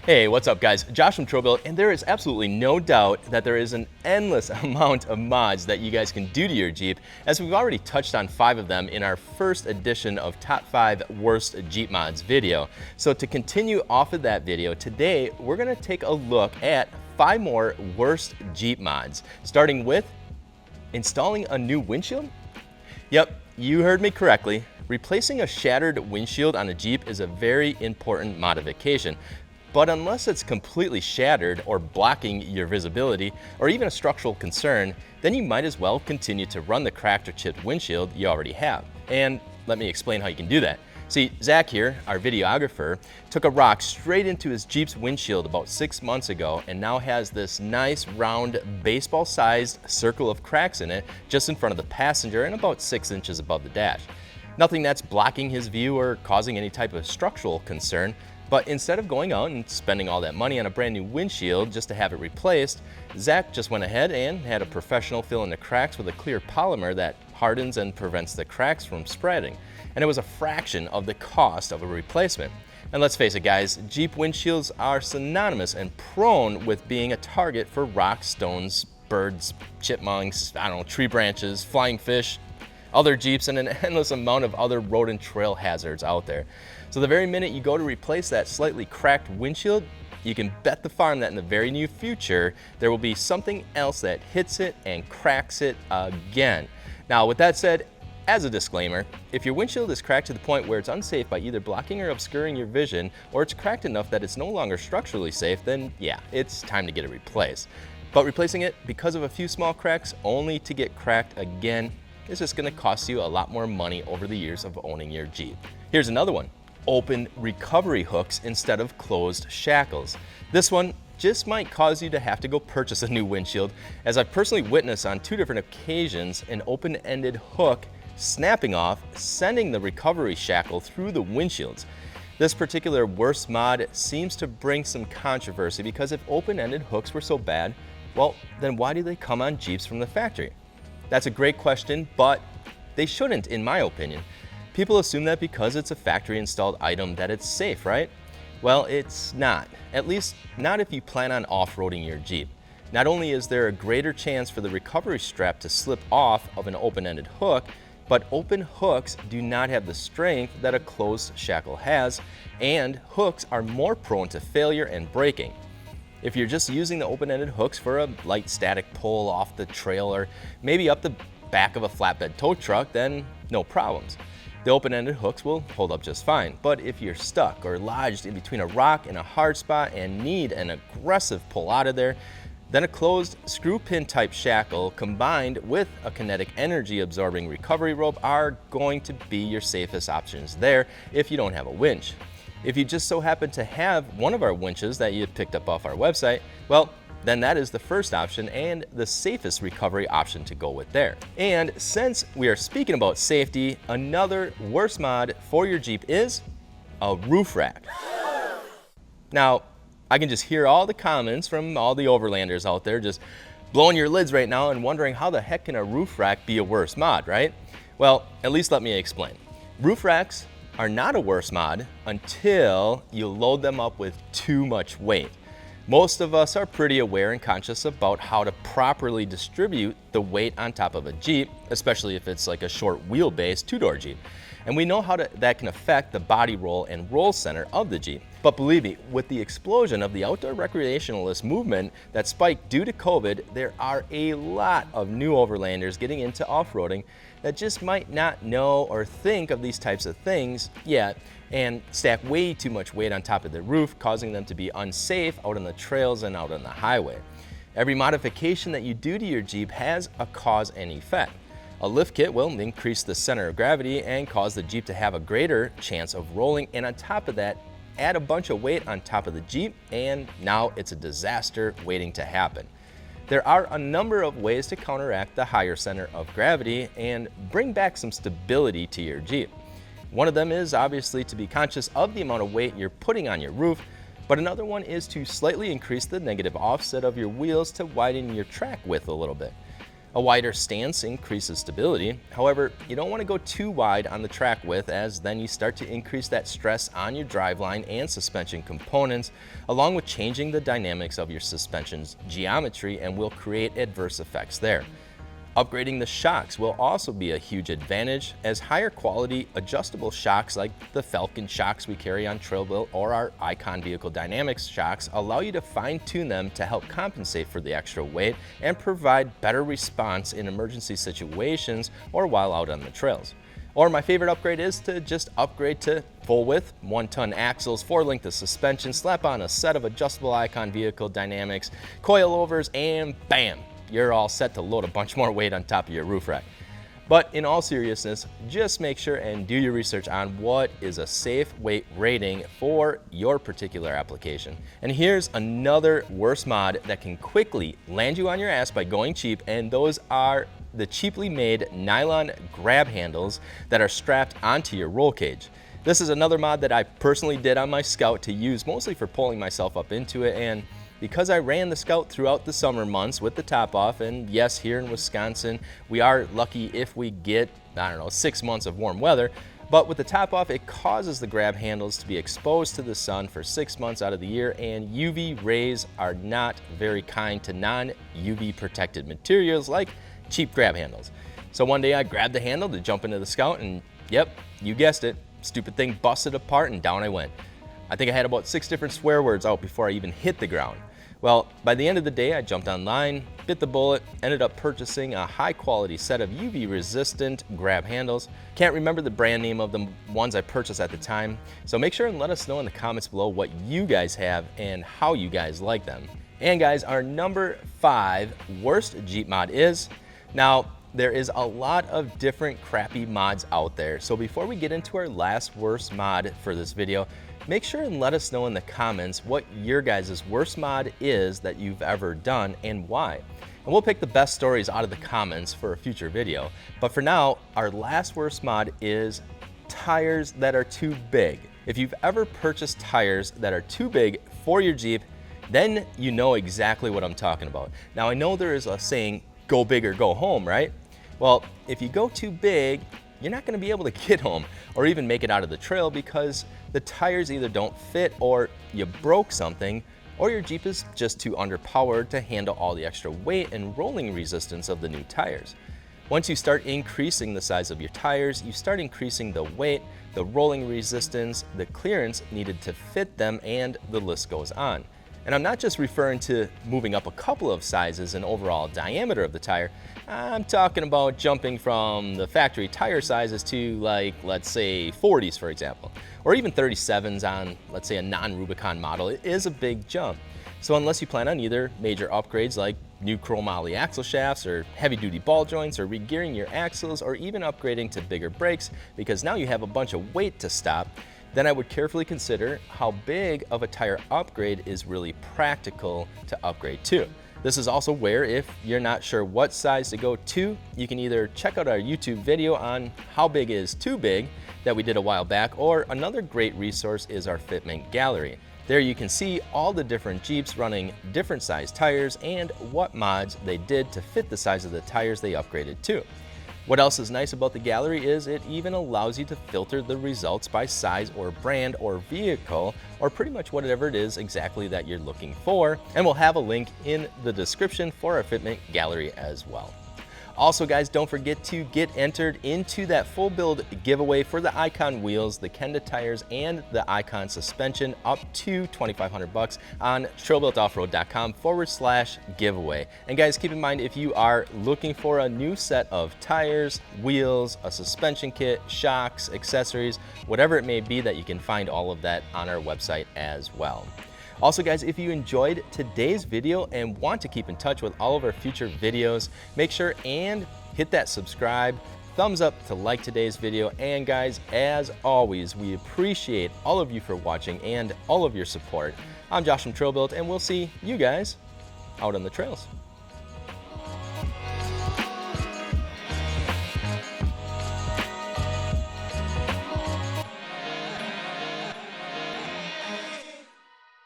Hey, what's up guys? Josh from TroBuild, and there is absolutely no doubt that there is an endless amount of mods that you guys can do to your Jeep, as we've already touched on 5 of them in our first edition of Top 5 Worst Jeep Mods video. So to continue off of that video, today we're going to take a look at 5 more worst Jeep mods, starting with installing a new windshield. Yep, you heard me correctly. Replacing a shattered windshield on a Jeep is a very important modification. But unless it's completely shattered or blocking your visibility or even a structural concern, then you might as well continue to run the cracked or chipped windshield you already have. And let me explain how you can do that. See, Zach here, our videographer, took a rock straight into his Jeep's windshield about 6 months ago and now has this nice round baseball-sized circle of cracks in it just in front of the passenger and about 6 inches above the dash. Nothing that's blocking his view or causing any type of structural concern. But instead of going out and spending all that money on a brand new windshield just to have it replaced, Zach just went ahead and had a professional fill in the cracks with a clear polymer that hardens and prevents the cracks from spreading. And it was a fraction of the cost of a replacement. And let's face it guys, Jeep windshields are synonymous and prone with being a target for rocks, stones, birds, chipmunks, tree branches, flying fish, other Jeeps, and an endless amount of other road and trail hazards out there. So the very minute you go to replace that slightly cracked windshield, you can bet the farm that in the very near future, there will be something else that hits it and cracks it again. Now with that said, as a disclaimer, if your windshield is cracked to the point where it's unsafe by either blocking or obscuring your vision, or it's cracked enough that it's no longer structurally safe, then yeah, it's time to get it replaced. But replacing it because of a few small cracks only to get cracked again, it's just going to cost you a lot more money over the years of owning your Jeep. Here's another one. Open recovery hooks instead of closed shackles. This one just might cause you to have to go purchase a new windshield, as I've personally witnessed on 2 different occasions an open-ended hook snapping off, sending the recovery shackle through the windshields. This particular worst mod seems to bring some controversy because if open-ended hooks were so bad, well, then why do they come on Jeeps from the factory? That's a great question, but they shouldn't, in my opinion. People assume that because it's a factory installed item that it's safe, right? Well, it's not. At least not if you plan on off-roading your Jeep. Not only is there a greater chance for the recovery strap to slip off of an open-ended hook, but open hooks do not have the strength that a closed shackle has, and hooks are more prone to failure and breaking. If you're just using the open-ended hooks for a light static pull off the trail or maybe up the back of a flatbed tow truck, then no problems. The open-ended hooks will hold up just fine. But if you're stuck or lodged in between a rock and a hard spot and need an aggressive pull out of there, then a closed screw pin type shackle combined with a kinetic energy absorbing recovery rope are going to be your safest options there if you don't have a winch. If you just so happen to have one of our winches that you picked up off our website, well, then that is the first option and the safest recovery option to go with there. And since we are speaking about safety, another worst mod for your Jeep is a roof rack. Now, I can just hear all the comments from all the overlanders out there just blowing your lids right now and wondering how the heck can a roof rack be a worst mod, right? Well, at least let me explain. Roof racks are not a worst mod until you load them up with too much weight. Most of us are pretty aware and conscious about how to properly distribute the weight on top of a Jeep, especially if it's like a short wheelbase 2-door Jeep. And we know how that can affect the body roll and roll center of the Jeep. But believe me, with the explosion of the outdoor recreationalist movement that spiked due to COVID, there are a lot of new overlanders getting into off-roading that just might not know or think of these types of things yet and stack way too much weight on top of their roof, causing them to be unsafe out on the trails and out on the highway. Every modification that you do to your Jeep has a cause and effect. A lift kit will increase the center of gravity and cause the Jeep to have a greater chance of rolling, and on top of that, add a bunch of weight on top of the Jeep, and now it's a disaster waiting to happen. There are a number of ways to counteract the higher center of gravity and bring back some stability to your Jeep. One of them is obviously to be conscious of the amount of weight you're putting on your roof, but another one is to slightly increase the negative offset of your wheels to widen your track width a little bit. A wider stance increases stability. However, you don't want to go too wide on the track width, as then you start to increase that stress on your driveline and suspension components, along with changing the dynamics of your suspension's geometry, and will create adverse effects there. Upgrading the shocks will also be a huge advantage, as higher quality adjustable shocks like the Falcon shocks we carry on Trail Built or our ICON Vehicle Dynamics shocks allow you to fine-tune them to help compensate for the extra weight and provide better response in emergency situations or while out on the trails. Or my favorite upgrade is to just upgrade to full width, 1-ton axles, 4-length of suspension, slap on a set of adjustable ICON Vehicle Dynamics coilovers, and bam! You're all set to load a bunch more weight on top of your roof rack. But in all seriousness, just make sure and do your research on what is a safe weight rating for your particular application. And here's another worst mod that can quickly land you on your ass by going cheap, and those are the cheaply made nylon grab handles that are strapped onto your roll cage. This is another mod that I personally did on my Scout to use mostly for pulling myself up into it, and because I ran the Scout throughout the summer months with the top off, and yes, here in Wisconsin, we are lucky if we get, 6 months of warm weather, but with the top off, it causes the grab handles to be exposed to the sun for 6 months out of the year, and UV rays are not very kind to non-UV protected materials like cheap grab handles. So one day I grabbed the handle to jump into the Scout, and yep, you guessed it, stupid thing busted apart and down I went. I think I had about 6 different swear words out before I even hit the ground. Well, by the end of the day, I jumped online, bit the bullet, ended up purchasing a high-quality set of UV-resistant grab handles. Can't remember the brand name of the ones I purchased at the time, so make sure and let us know in the comments below what you guys have and how you guys like them. And guys, our number 5 worst Jeep mod is, now, there is a lot of different crappy mods out there, so before we get into our last worst mod for this video, make sure and let us know in the comments what your guys' worst mod is that you've ever done and why. And we'll pick the best stories out of the comments for a future video. But for now, our last worst mod is tires that are too big. If you've ever purchased tires that are too big for your Jeep, then you know exactly what I'm talking about. Now, I know there is a saying, go big or go home, right? Well, if you go too big, you're not going to be able to get home or even make it out of the trail because the tires either don't fit, or you broke something, or your Jeep is just too underpowered to handle all the extra weight and rolling resistance of the new tires. Once you start increasing the size of your tires, you start increasing the weight, the rolling resistance, the clearance needed to fit them, and the list goes on. And I'm not just referring to moving up a couple of sizes in overall diameter of the tire. I'm talking about jumping from the factory tire sizes to, like, let's say 40s, for example, or even 37s on, let's say, a non-Rubicon model. It is a big jump. So unless you plan on either major upgrades like new chromoly axle shafts or heavy-duty ball joints, or regearing your axles, or even upgrading to bigger brakes because now you have a bunch of weight to stop, then I would carefully consider how big of a tire upgrade is really practical to upgrade to. This is also where, if you're not sure what size to go to, you can either check out our YouTube video on how big is too big that we did a while back, or another great resource is our fitment gallery. There you can see all the different Jeeps running different size tires and what mods they did to fit the size of the tires they upgraded to. What else is nice about the gallery is it even allows you to filter the results by size or brand or vehicle, or pretty much whatever it is exactly that you're looking for, and we'll have a link in the description for our fitment gallery as well. Also guys, don't forget to get entered into that full build giveaway for the ICON wheels, the Kenda tires, and the ICON suspension, up to $2,500 on trailbuiltoffroad.com/giveaway. And guys, keep in mind, if you are looking for a new set of tires, wheels, a suspension kit, shocks, accessories, whatever it may be, that you can find all of that on our website as well. Also guys, if you enjoyed today's video and want to keep in touch with all of our future videos, make sure and hit that subscribe, thumbs up to like today's video, and guys, as always, we appreciate all of you for watching and all of your support. I'm Josh from Trail Built, and we'll see you guys out on the trails.